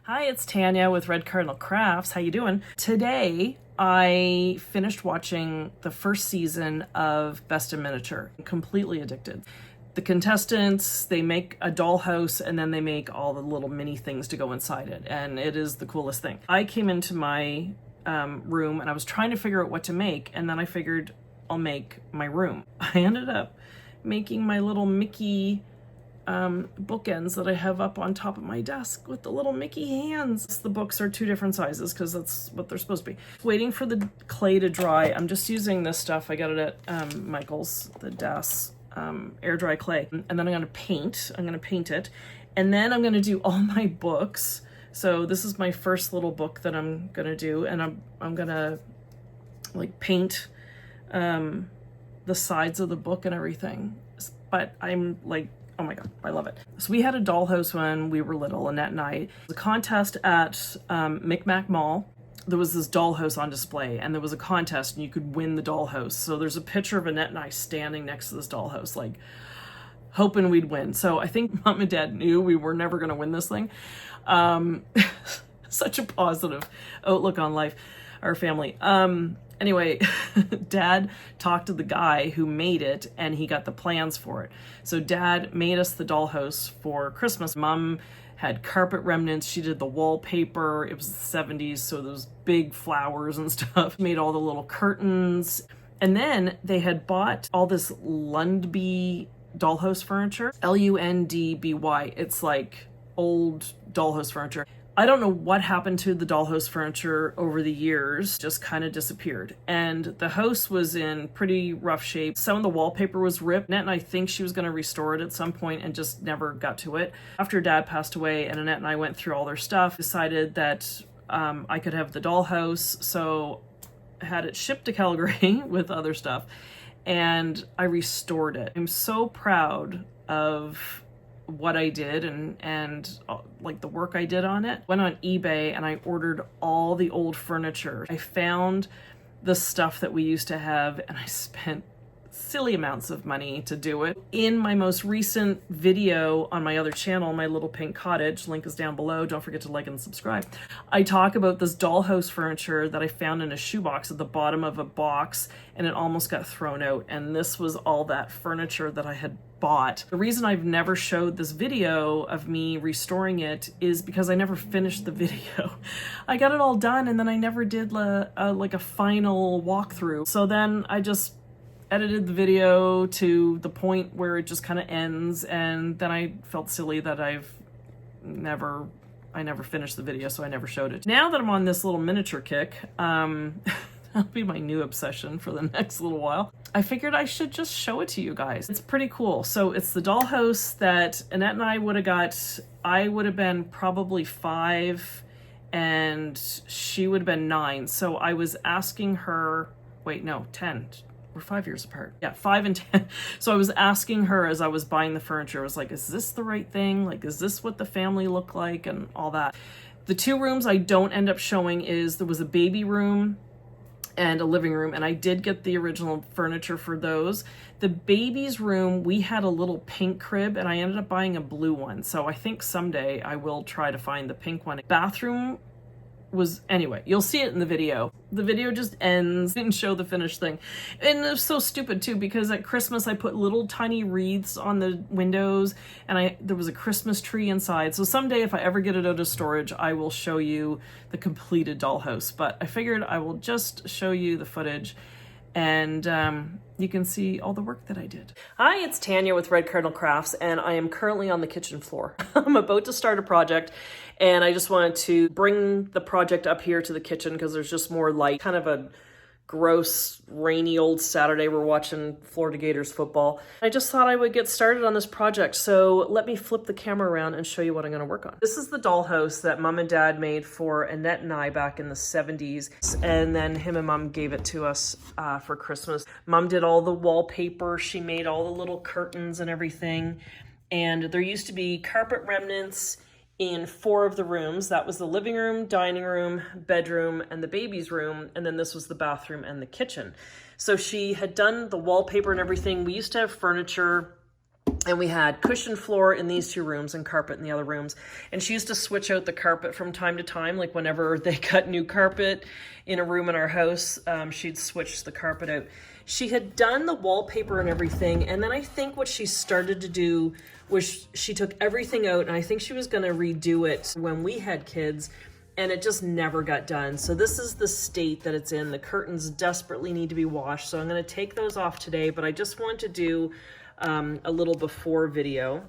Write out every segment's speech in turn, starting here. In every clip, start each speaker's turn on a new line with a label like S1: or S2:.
S1: Hi, it's Tanya with RedCardinalCrafts. How you doing? Today, I finished watching the first season of Best in Miniature. I'm completely addicted. The contestants, they make a dollhouse and then they make all the little mini things to go inside it. And it is the coolest thing. I came into my room and I was trying to figure out what to make. And then I figured I'll make my room. I ended up making my little Mickey bookends that I have up on top of my desk with the little Mickey hands. The books are two different sizes because that's what they're supposed to be. Waiting for the clay to dry. I'm just using this stuff. I got it at Michael's, the Das air dry clay. And then I'm going to paint. I'm going to paint it. And then I'm going to do all my books. So this is my first little book that I'm going to do. And I'm going to like paint the sides of the book and everything. But I'm like, oh my God, I love it. So we had a dollhouse when we were little, Annette and I. It was a contest at Micmac Mall. There was this dollhouse on display and there was a contest and you could win the dollhouse. So there's a picture of Annette and I standing next to this dollhouse, like hoping we'd win. So I think Mom and Dad knew we were never gonna win this thing. Such a positive outlook on life, our family. Anyway, Dad talked to the guy who made it and he got the plans for it. So Dad made us the dollhouse for Christmas. Mom had carpet remnants. She did the wallpaper. It was the 70s, so those big flowers and stuff. Made all the little curtains. And then they had bought all this Lundby dollhouse furniture. Lundby. It's like old dollhouse furniture. I don't know what happened to the dollhouse furniture over the years, just kind of disappeared. And the house was in pretty rough shape. Some of the wallpaper was ripped. Annette and I think she was going to restore it at some point and just never got to it. After Dad passed away and Annette and I went through all their stuff, decided that I could have the dollhouse. So I had it shipped to Calgary with other stuff and I restored it. I'm so proud of what I did and like the work I did on it. Went on eBay and I ordered all the old furniture. I found the stuff that we used to have and I spent silly amounts of money to do it. In my most recent video on my other channel, My Little Pink Cottage, link is down below. Don't forget to like and subscribe. I talk about this dollhouse furniture that I found in a shoebox at the bottom of a box and it almost got thrown out. And this was all that furniture that I had bought. The reason I've never showed this video of me restoring it is because I never finished the video. I got it all done and then I never did like a final walkthrough. So then I just edited the video to the point where it just kind of ends, and then I felt silly that I never finished the video, so I never showed it. Now that I'm on this little miniature kick, that'll be my new obsession for the next little while. I figured I should just show it to you guys. It's pretty cool. So it's the dollhouse that Annette and I would have got. I would have been probably 5 and she would have been 9. So I was asking her, wait, no, 10. We're 5 years apart. Yeah, 5 and 10. So I was asking her as I was buying the furniture, I was like, is this the right thing? Like, is this what the family looked like and all that? The 2 rooms I don't end up showing is there was a baby room and a living room, and I did get the original furniture for those. The baby's room, we had a little pink crib and I ended up buying a blue one. So I think someday I will try to find the pink one. Bathroom was, anyway, you'll see it in the video. The video just ends, didn't show the finished thing. And it was so stupid too, because at Christmas I put little tiny wreaths on the windows and there was a Christmas tree inside. So someday if I ever get it out of storage, I will show you the completed dollhouse. But I figured I will just show you the footage and you can see all the work that I did. Hi, it's Tanya with RedCardinalCrafts and I am currently on the kitchen floor. I'm about to start a project and I just wanted to bring the project up here to the kitchen because there's just more light. Kind of a gross, rainy old Saturday. We're watching Florida Gators football. I just thought I would get started on this project. So let me flip the camera around and show you what I'm gonna work on. This is the dollhouse that Mom and Dad made for Annette and I back in the 70s. And then him and Mom gave it to us for Christmas. Mom did all the wallpaper. She made all the little curtains and everything. And there used to be carpet remnants in 4 of the rooms. That was the living room, dining room, bedroom, and the baby's room. And then this was the bathroom and the kitchen. So she had done the wallpaper and everything. We used to have furniture And we had cushion floor in these 2 rooms and carpet in the other rooms. And she used to switch out the carpet from time to time. Like whenever they cut new carpet in a room in our house, she'd switch the carpet out. She had done the wallpaper and everything. And then I think what she started to do was she took everything out, and I think she was gonna redo it when we had kids, and it just never got done. So this is the state that it's in. The curtains desperately need to be washed. So I'm gonna take those off today, but I just want to do a little before video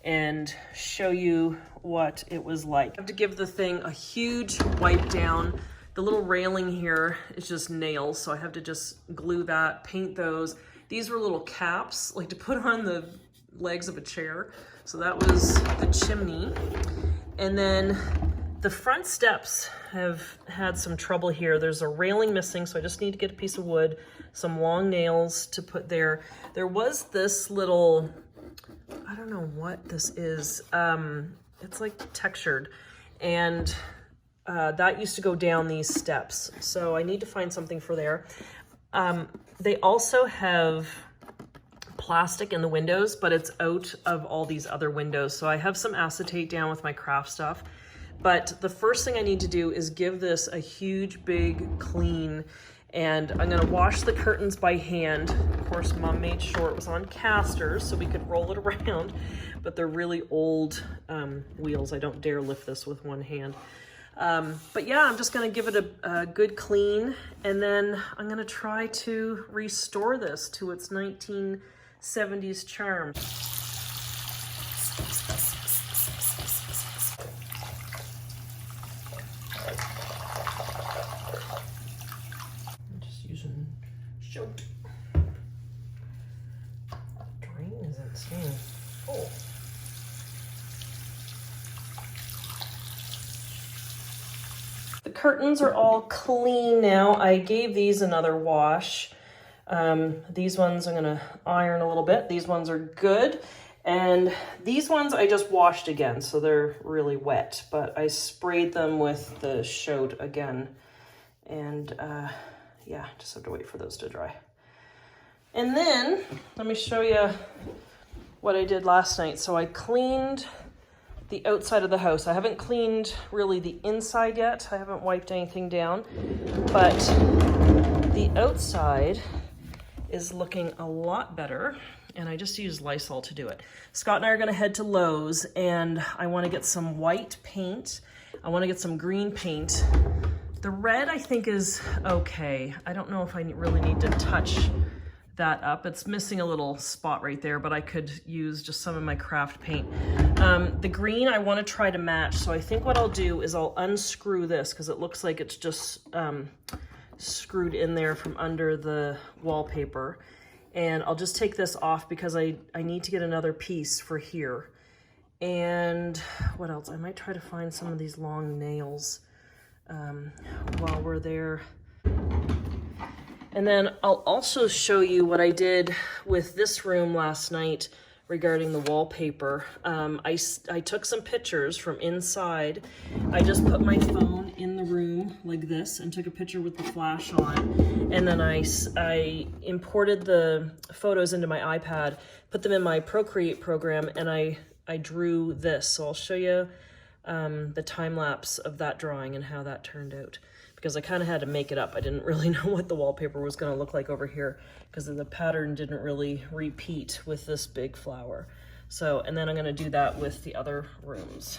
S1: and show you what it was like. I have to give the thing a huge wipe down. The little railing here is just nails, so I have to just glue that, paint those. These were little caps, like to put on the legs of a chair. So that was the chimney. And then the front steps have had some trouble here. There's a railing missing, so I just need to get a piece of wood, some long nails to put there. There was this little, I don't know what this is. It's like textured, and that used to go down these steps. So I need to find something for there. They also have plastic in the windows, but it's out of all these other windows. So I have some acetate down with my craft stuff. But the first thing I need to do is give this a huge, big clean. And I'm gonna wash the curtains by hand. Of course, Mom made sure it was on casters so we could roll it around, but they're really old wheels. I don't dare lift this with one hand. But yeah, I'm just gonna give it a good clean, and then I'm gonna try to restore this to its 1970s charm. I'm just using soap. Drain isn't staying full. The curtains are all clean now. I gave these another wash. These ones I'm gonna iron a little bit. These ones are good. And these ones I just washed again, so they're really wet, but I sprayed them with the shote again. And yeah, just have to wait for those to dry. And then let me show you what I did last night. So I cleaned the outside of the house. I haven't cleaned really the inside yet. I haven't wiped anything down, but the outside is looking a lot better, and I just used Lysol to do it. Scott and I are gonna head to Lowe's, and I wanna get some white paint. I wanna get some green paint. The red I think is okay. I don't know if I really need to touch that up. It's missing a little spot right there, but I could use just some of my craft paint. The green I want to try to match, so I think what I'll do is I'll unscrew this because it looks like it's just screwed in there from under the wallpaper, and I'll just take this off because I need to get another piece for here. And what else? I might try to find some of these long nails while we're there. And then I'll also show you what I did with this room last night regarding the wallpaper. I took some pictures from inside. I just put my phone in the room like this and took a picture with the flash on. And then I imported the photos into my iPad, put them in my Procreate program, and I drew this. So I'll show you the time lapse of that drawing and how that turned out, because I kind of had to make it up. I didn't really know what the wallpaper was going to look like over here because the pattern didn't really repeat with this big flower. So, and then I'm going to do that with the other rooms.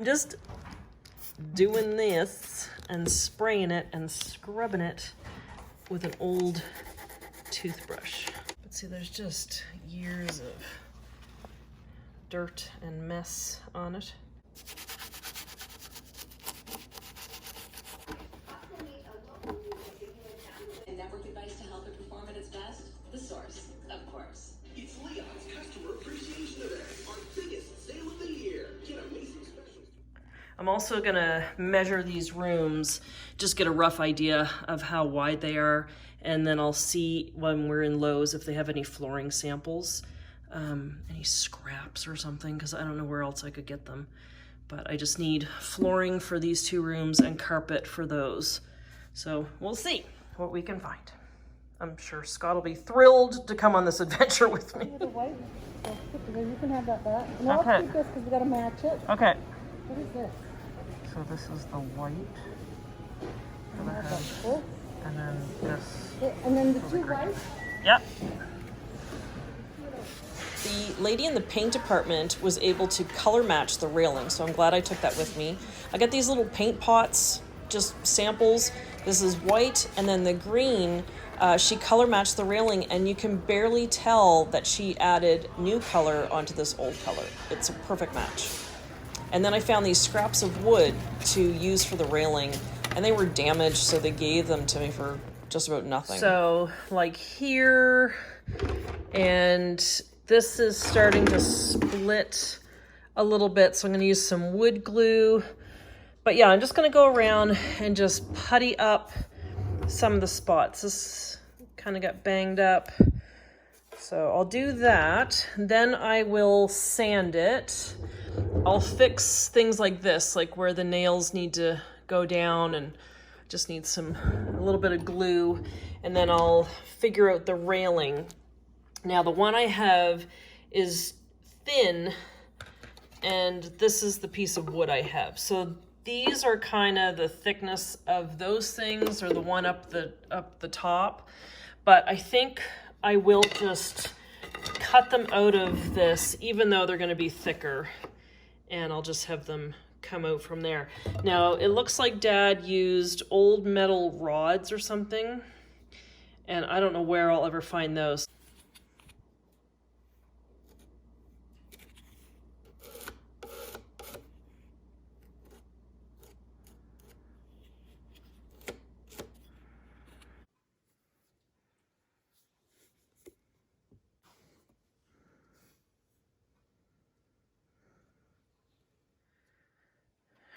S1: Just doing this and spraying it and scrubbing it with an old toothbrush. But see, there's just years of dirt and mess on it.
S2: A network device to help it perform at its best? The Source, of course.
S3: It's Leon's Customer Appreciation Event, our biggest sale of the year. Get amazing specials.
S1: I'm also gonna measure these rooms, just get a rough idea of how wide they are, and then I'll see when we're in Lowe's if they have any flooring samples, any scraps or something, because I don't know where else I could get them. But I just need flooring for these 2 rooms and carpet for those. So we'll see what we can find. I'm sure Scott will be thrilled to come on this adventure with me.
S3: The white, you can have that back. No,
S1: Okay.
S3: I'll keep this because we got to match it.
S1: Okay.
S3: What is this?
S1: So this is the white for the
S3: That's
S1: house,
S3: cool.
S1: and then this.
S3: And then the 2 whites.
S1: Yep. The lady in the paint department was able to color match the railing, so I'm glad I took that with me. I got these little paint pots, just samples. This is white, and then the green, she color matched the railing, and you can barely tell that she added new color onto this old color. It's a perfect match. And then I found these scraps of wood to use for the railing, and they were damaged, so they gave them to me for just about nothing. So, like here, and this is starting to split a little bit, so I'm gonna use some wood glue. But yeah, I'm just gonna go around and just putty up some of the spots. This kind of got banged up. So I'll do that. Then I will sand it. I'll fix things like this, like where the nails need to go down, and just need a little bit of glue. And then I'll figure out the railing. Now the one I have is thin, and this is the piece of wood I have. So these are kind of the thickness of those things, or the one up the top. But I think I will just cut them out of this, even though they're going to be thicker, and I'll just have them come out from there. Now it looks like Dad used old metal rods or something, and I don't know where I'll ever find those.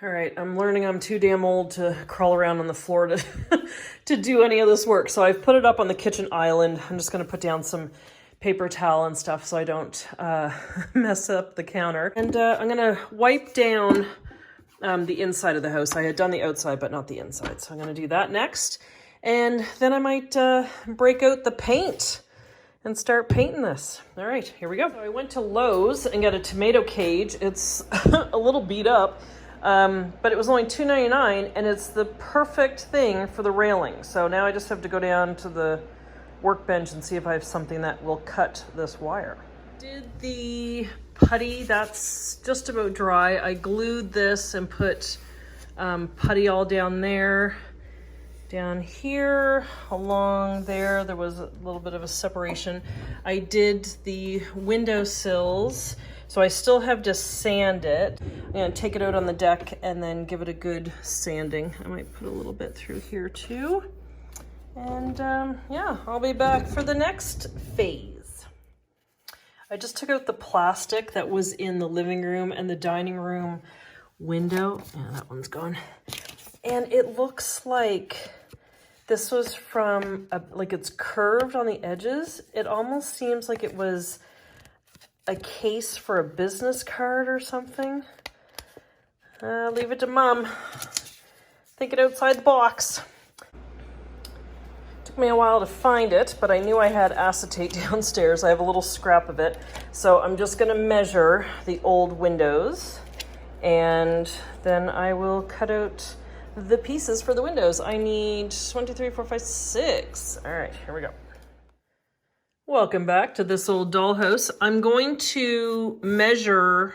S1: All right, I'm learning I'm too damn old to crawl around on the floor to to do any of this work. So I've put it up on the kitchen island. I'm just gonna put down some paper towel and stuff so I don't mess up the counter. And I'm gonna wipe down the inside of the house. I had done the outside, but not the inside. So I'm gonna do that next. And then I might break out the paint and start painting this. All right, here we go. So I went to Lowe's and got a tomato cage. It's a little beat up. But it was only $2.99, and it's the perfect thing for the railing. So now I just have to go down to the workbench and see if I have something that will cut this wire. Did the putty, that's just about dry. I glued this and put putty all down there. Down here, along there, there was a little bit of a separation. I did the window sills. So I still have to sand it. I'm gonna take it out on the deck and then give it a good sanding. I might put a little bit through here too. And yeah, I'll be back for the next phase. I just took out the plastic that was in the living room and the dining room window. Yeah, that one's gone. And it looks like this was from, like it's curved on the edges. It almost seems like it was a case for a business card or something. Leave it to Mom. Thinking outside the box. Took me a while to find it, but I knew I had acetate downstairs. I have a little scrap of it. So I'm just gonna measure the old windows, and then I will cut out the pieces for the windows. I need 1, 2, 3, 4, 5, 6. All right, here we go. Welcome back to this old dollhouse. I'm going to measure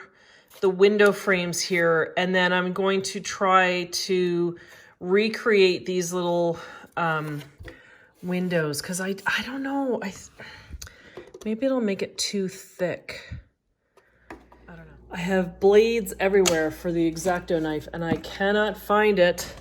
S1: the window frames here, and then I'm going to try to recreate these little windows, because I don't know. Maybe it'll make it too thick. I don't know. I have blades everywhere for the X-Acto knife, and I cannot find it.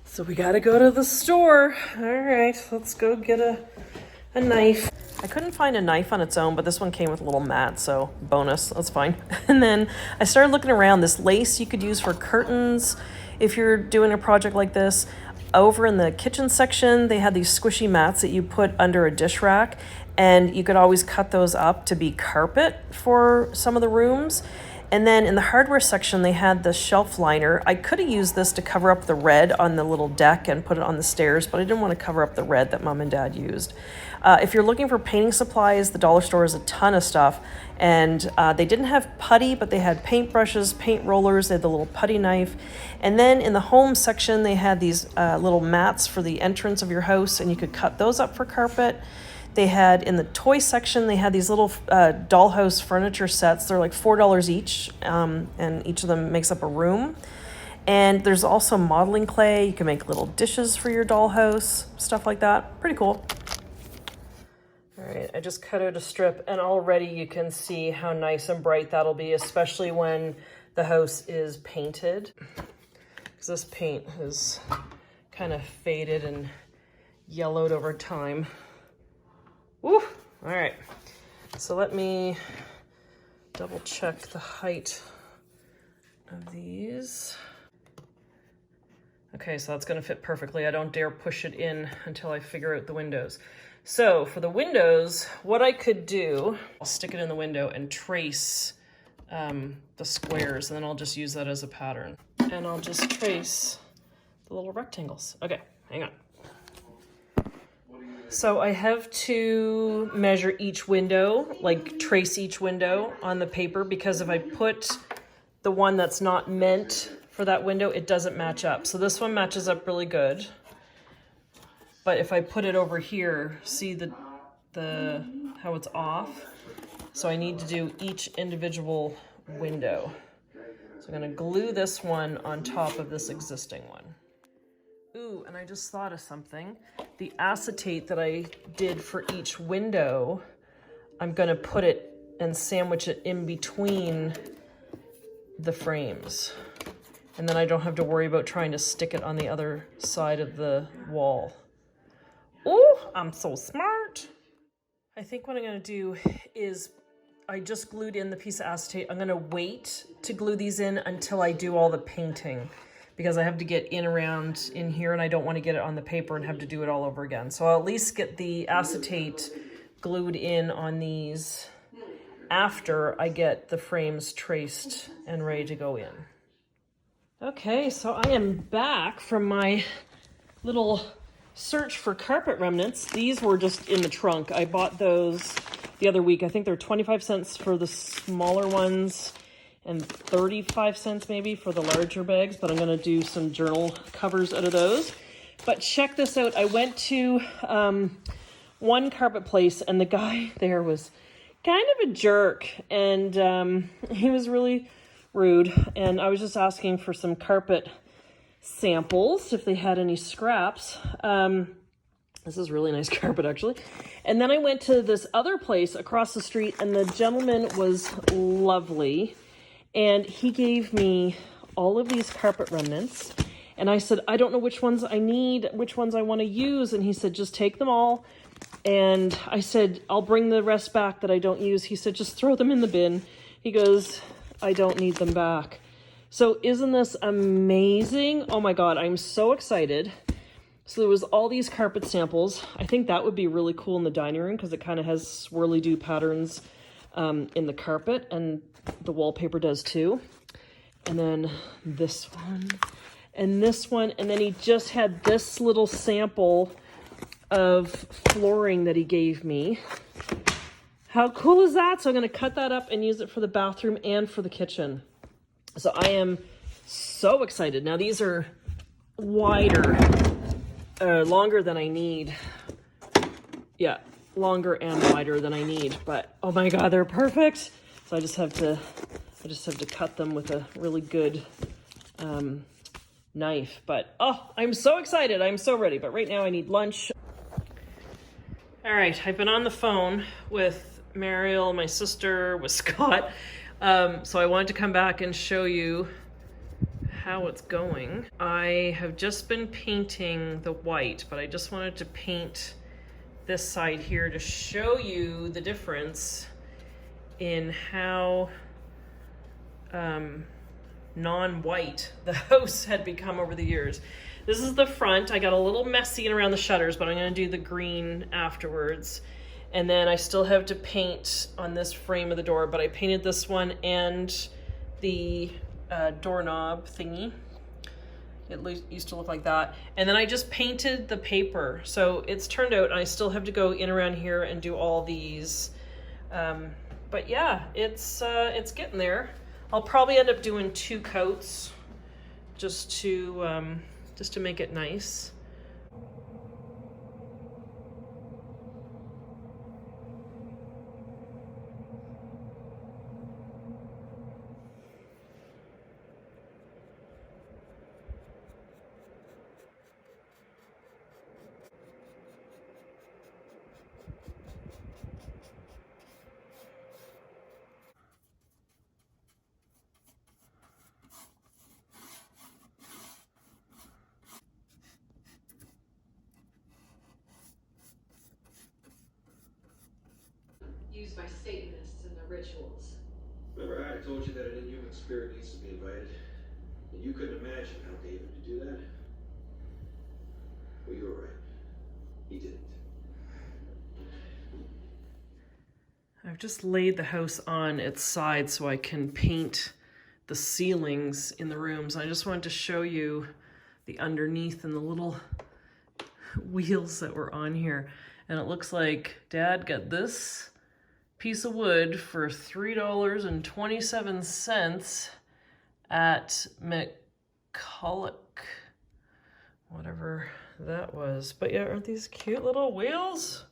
S1: So we gotta go to the store. All right, let's go get a knife. I couldn't find a knife on its own, but this one came with a little mat, so bonus, that's fine. And then I started looking around. This lace you could use for curtains if you're doing a project like this. Over in the kitchen section, they had these squishy mats that you put under a dish rack, and you could always cut those up to be carpet for some of the rooms. And then in the hardware section, they had the shelf liner. I could have used this to cover up the red on the little deck and put it on the stairs, but I didn't want to cover up the red that Mom and Dad used. If you're looking for painting supplies, the dollar store has a ton of stuff. And they didn't have putty, but they had paintbrushes, paint rollers, they had the little putty knife. And then in the home section, they had these little mats for the entrance of your house, and you could cut those up for carpet. They had, in the toy section, they had these little dollhouse furniture sets. They're like $4 each, and each of them makes up a room. And there's also modeling clay. You can make little dishes for your dollhouse, stuff like that. Pretty cool. All right, I just cut out a strip, and already you can see how nice and bright that'll be, especially when the house is painted. Because this paint is kind of faded and yellowed over time. Woo! All right, so let me double check the height of these. Okay, so that's gonna fit perfectly. I don't dare push it in until I figure out the windows. So for the windows, what I could do, I'll stick it in the window and trace the squares, and then I'll just use that as a pattern. And I'll just trace the little rectangles. Okay, hang on. So I have to measure each window, like trace each window on the paper, because if I put the one that's not meant for that window, it doesn't match up. So this one matches up really good. But if I put it over here, see the how it's off? So I need to do each individual window. So I'm gonna glue this one on top of this existing one. Ooh, and I just thought of something. The acetate that I did for each window, I'm gonna put it and sandwich it in between the frames. And then I don't have to worry about trying to stick it on the other side of the wall. Ooh, I'm so smart. I think what I'm gonna do is, I just glued in the piece of acetate. I'm gonna wait to glue these in until I do all the painting, because I have to get in around in here, and I don't want to get it on the paper and have to do it all over again. So I'll at least get the acetate glued in on these after I get the frames traced and ready to go in. Okay, so I am back from my little search for carpet remnants. These were just in the trunk. I bought those the other week. I think they're 25 cents for the smaller ones and 35 cents maybe for the larger bags, but I'm gonna do some journal covers out of those. But check this out. I went to one carpet place, and the guy there was kind of a jerk, and he was really rude. And I was just asking for some carpet samples, if they had any scraps. This is really nice carpet, actually. And then I went to this other place across the street, and the gentleman was lovely. And he gave me all of these carpet remnants. And I said, I don't know which ones I need, which ones I want to use. And he said, just take them all. And I said, I'll bring the rest back that I don't use. He said, just throw them in the bin. He goes, I don't need them back. So isn't this amazing? Oh my God, I'm so excited. So there was all these carpet samples. I think that would be really cool in the dining room, because it kind of has swirly-do patterns in the carpet, and the wallpaper does too. And then this one, and this one, and then he just had this little sample of flooring that he gave me. How cool is that? So I'm gonna cut that up and use it for the bathroom and for the kitchen. So I am so excited. Now these are wider, longer than I need. Yeah, longer and wider than I need, but oh my God, they're perfect. So I just have to cut them with a really good knife. But oh, I'm so excited. I'm so ready. But right now I need lunch. All right, I've been on the phone with Mariel, my sister, with Scott. So I wanted to come back and show you how it's going. I have just been painting the white, but I just wanted to paint this side here to show you the difference in how non-white the house had become over the years. This is the front. I got a little messy around the shutters, but I'm gonna do the green afterwards. And then I still have to paint on this frame of the door, but I painted this one and the doorknob thingy. It used to look like that. And then I just painted the paper. So it's turned out, and I still have to go in around here and do all these. But yeah, it's getting there. I'll probably end up doing 2 coats just to make it nice.
S2: Used by Satanists in their rituals.
S4: Remember how I told you that an inhuman spirit needs to be invited? And you couldn't imagine how David would do that? Well, you were right. He didn't.
S1: I've just laid the house on its side so I can paint the ceilings in the rooms. I just wanted to show you the underneath and the little wheels that were on here. And it looks like Dad got this piece of wood for $3.27 at McCulloch, whatever that was. But yeah, aren't these cute little wheels?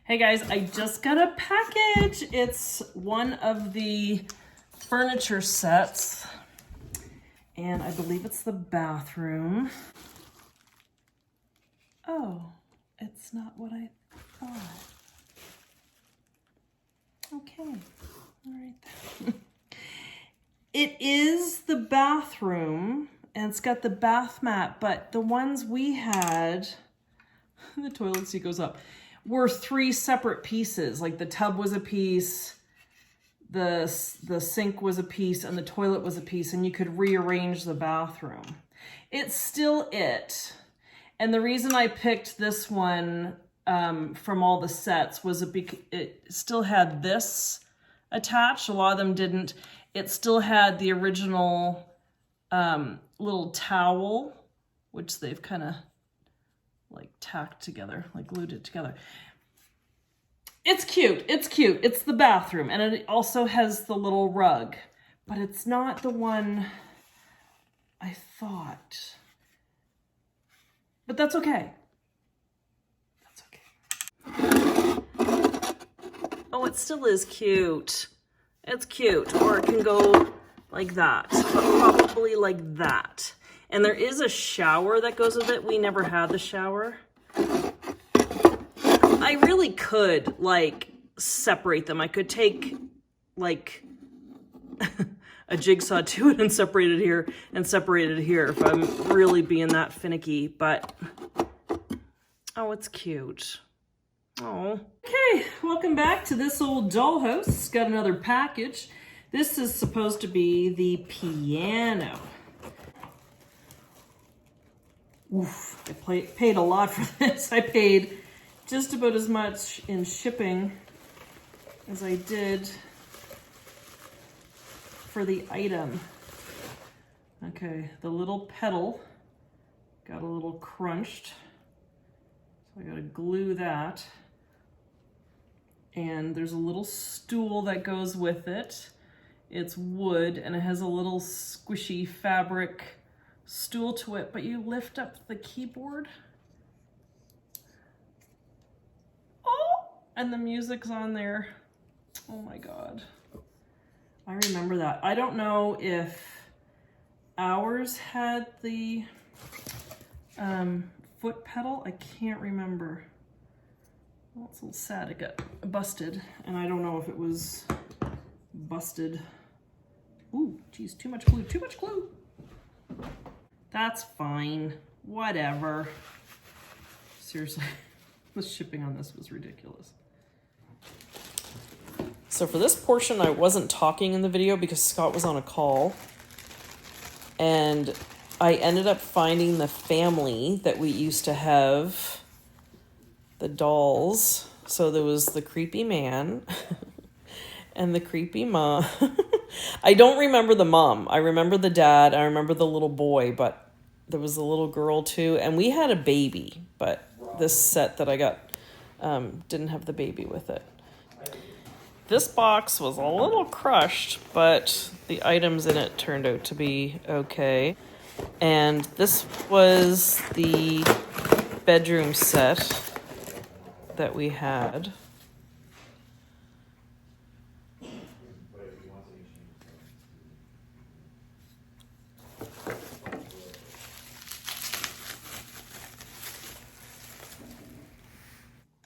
S1: Hey guys, I just got a package. It's one of the furniture sets, and I believe it's the bathroom. Oh, it's not what I thought. Okay, all right then. It is the bathroom, and it's got the bath mat, but the ones we had, the toilet seat goes up, were 3 separate pieces. Like the tub was a piece, the sink was a piece, and the toilet was a piece, and you could rearrange the bathroom. It's still it. And the reason I picked this one from all the sets was it still had this attached. A lot of them didn't. It still had the original little towel, which they've kind of like tacked together, like glued it together. It's cute. It's cute. It's the bathroom. And it also has the little rug, but it's not the one I thought. But that's okay. That's okay. Oh, it still is cute. It's cute. Or it can go like that, but probably like that. And there is a shower that goes with it. We never had the shower. I really could, like, separate them. I could take, like, a jigsaw to it and separate it here and separate it here if I'm really being that finicky. But, oh, it's cute. Oh. Okay, welcome back to this old dollhouse. It's got another package. This is supposed to be the piano. Oof, I paid a lot for this. I paid just about as much in shipping as I did for the item. Okay, the little pedal got a little crunched, so I gotta glue that. And there's a little stool that goes with it. It's wood, and it has a little squishy fabric stool to it, but you lift up the keyboard. Oh, and the music's on there. Oh my God. I remember that. I don't know if ours had the foot pedal. I can't remember. Well, it's a little sad it got busted, and I don't know if it was busted. Ooh, geez, too much glue, too much glue. That's fine, whatever. Seriously, the shipping on this was ridiculous. So for this portion, I wasn't talking in the video because Scott was on a call. And I ended up finding the family that we used to have, the dolls. So there was the creepy man and the creepy mom. I don't remember the mom. I remember the dad. I remember the little boy, but there was a little girl too. And we had a baby, but this set that I got didn't have the baby with it. This box was a little crushed, but the items in it turned out to be okay. And this was the bedroom set that we had.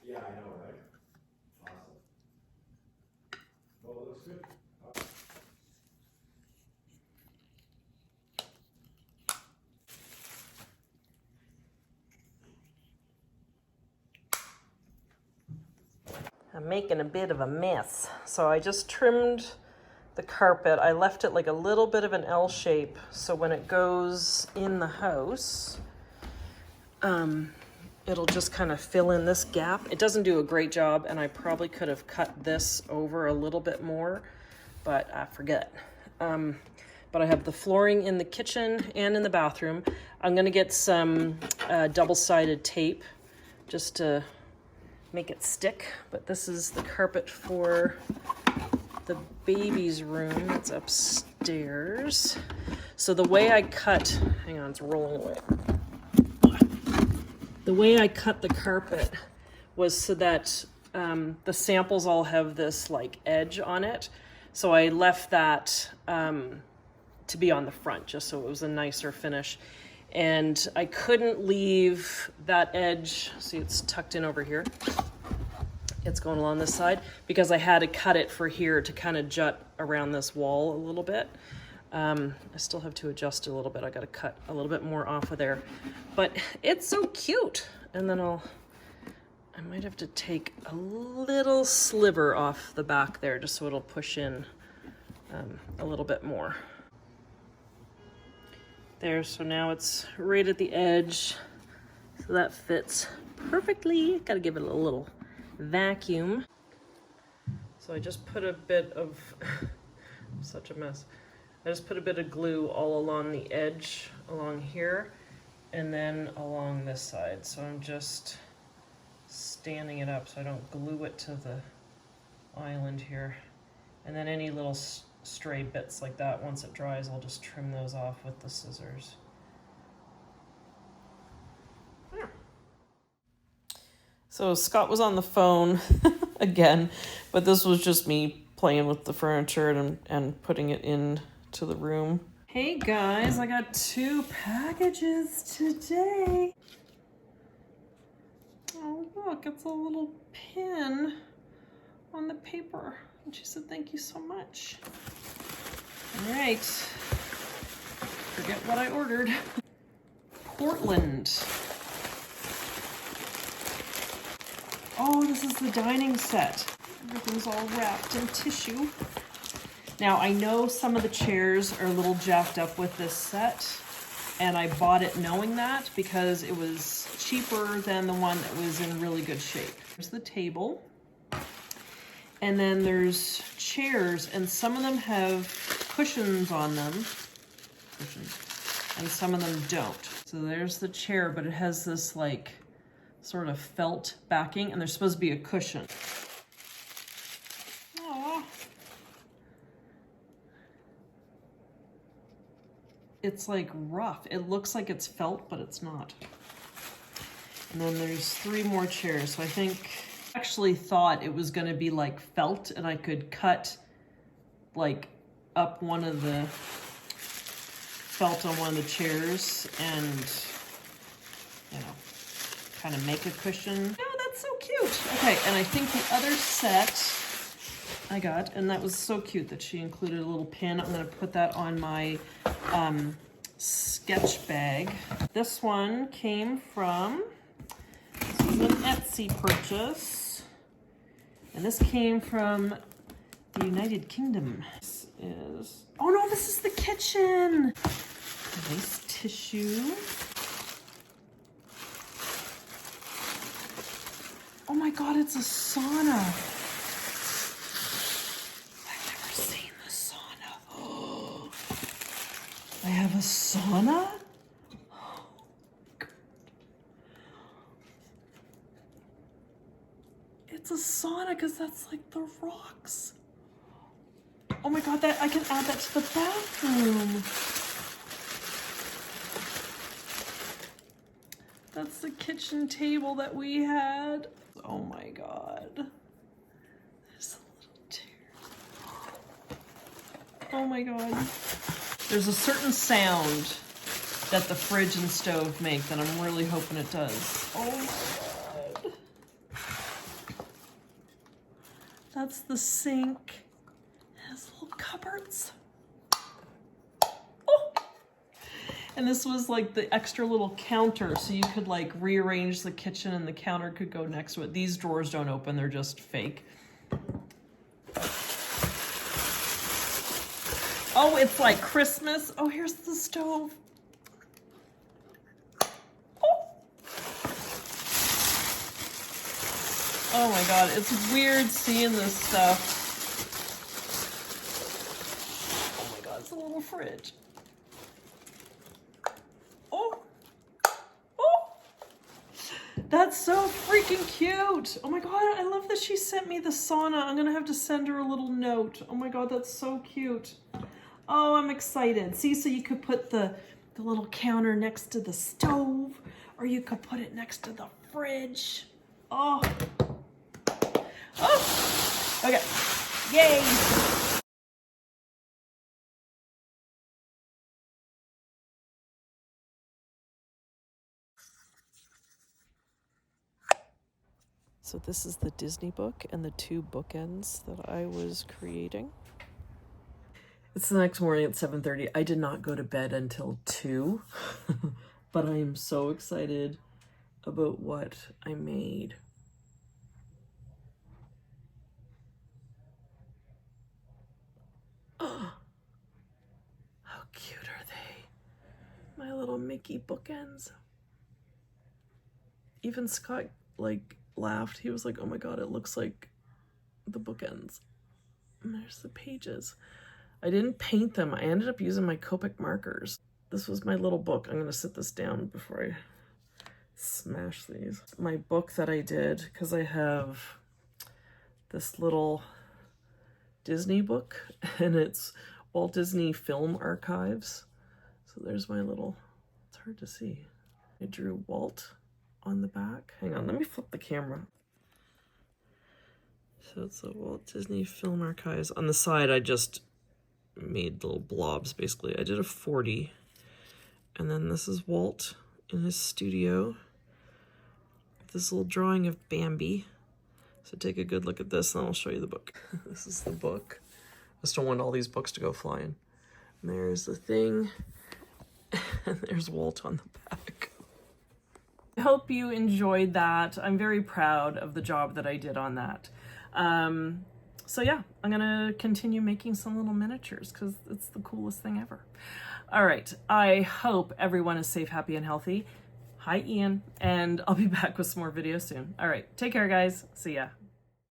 S4: Yeah, I know, right? Awesome. Well, it looks good.
S1: I'm making a bit of a mess. So I just trimmed the carpet. I left it like a little bit of an L shape, so when it goes in the house, it'll just kind of fill in this gap. It doesn't do a great job, and I probably could have cut this over a little bit more, but I forget. But I have the flooring in the kitchen and in the bathroom. I'm gonna get some double-sided tape just to make it stick, but this is the carpet for the baby's room that's upstairs. So the way I cut, hang on, it's rolling away. The way I cut the carpet was so that the samples all have this like edge on it. So I left that to be on the front just so it was a nicer finish. And I couldn't leave that edge, see it's tucked in over here. It's going along this side because I had to cut it for here to kind of jut around this wall a little bit. I still have to adjust it a little bit. I got to cut a little bit more off of there, but it's so cute. And then I might have to take a little sliver off the back there just so it'll push in a little bit more. There, so now it's right at the edge. So that fits perfectly. Got to give it a little vacuum. So I just put a bit of, such a mess. I just put a bit of glue all along the edge, along here, and then along this side. So I'm just standing it up so I don't glue it to the island here. And then any little stray bits like that, once it dries, I'll just trim those off with the scissors. Yeah. So Scott was on the phone again, but this was just me playing with the furniture and putting it into the room. Hey guys, I got 2 packages today. Oh look, it's a little pin on the paper. And she said, thank you so much. All right, forget what I ordered. Portland. Oh, this is the dining set. Everything's all wrapped in tissue. Now, I know some of the chairs are a little jacked up with this set, and I bought it knowing that because it was cheaper than the one that was in really good shape. There's the table. And then there's chairs, and some of them have cushions on them, and some of them don't. So there's the chair, but it has this like sort of felt backing, and there's supposed to be a cushion. Aww. It's like rough. It looks like it's felt, but it's not. And then there's 3 more chairs, so I think actually thought it was going to be like felt and I could cut like up one of the felt on one of the chairs and, you know, kind of make a cushion. Oh, that's so cute. Okay, and I think the other set I got, and that was so cute that she included a little pin. I'm going to put that on my sketch bag. This one came from is an Etsy purchase. And this came from the United Kingdom. This is, oh no, this is the kitchen. Nice tissue. Oh my God, it's a sauna. I've never seen this sauna. Oh, I have a sauna? Oh, God. It's a sauna because that's like the rocks. Oh my God, that I can add that to the bathroom. That's the kitchen table that we had. Oh my God. There's a little chair. Oh my God. There's a certain sound that the fridge and stove make that I'm really hoping it does. Oh my God. That's the sink. It has little cupboards. Oh. And this was like the extra little counter, so you could like rearrange the kitchen and the counter could go next to it. These drawers don't open, they're just fake. Oh, it's like Christmas. Oh, here's the stove. Oh. Oh my God, it's weird seeing this stuff. Oh my God, it's a little fridge. That's so freaking cute. Oh my God, I love that she sent me the sauna. I'm gonna have to send her a little note. Oh my God, that's so cute. Oh, I'm excited. See, so you could put the little counter next to the stove, or you could put it next to the fridge. Oh. Oh, okay, yay. So this is the Disney book and the two bookends that I was creating. It's the next morning at 7:30. I did not go to bed until 2, but I am so excited about what I made. Oh, how cute are they? My little Mickey bookends. Even Scott like laughed. He was like, oh my God, it looks like the bookends. And there's the pages. I didn't paint them. I ended up using my Copic markers. This was my little book. I'm gonna sit this down before I smash these. My book that I did, because I have this little Disney book and it's Walt Disney Film Archives. So there's my little, it's hard to see. I drew Walt on the back. Hang on, let me flip the camera. So it's the Walt Disney Film Archives. On the side, I just made little blobs, basically. I did a 40. And then this is Walt in his studio. This little drawing of Bambi. So take a good look at this and I'll show you the book. This is the book. I just don't want all these books to go flying. And there's the thing. And there's Walt on the back. I hope you enjoyed that. I'm very proud of the job that I did on that. So yeah, I'm gonna continue making some little miniatures because it's the coolest thing ever. All right, I hope everyone is safe, happy, and healthy. Hi, Ian, and I'll be back with some more videos soon. All right, take care, guys. See ya.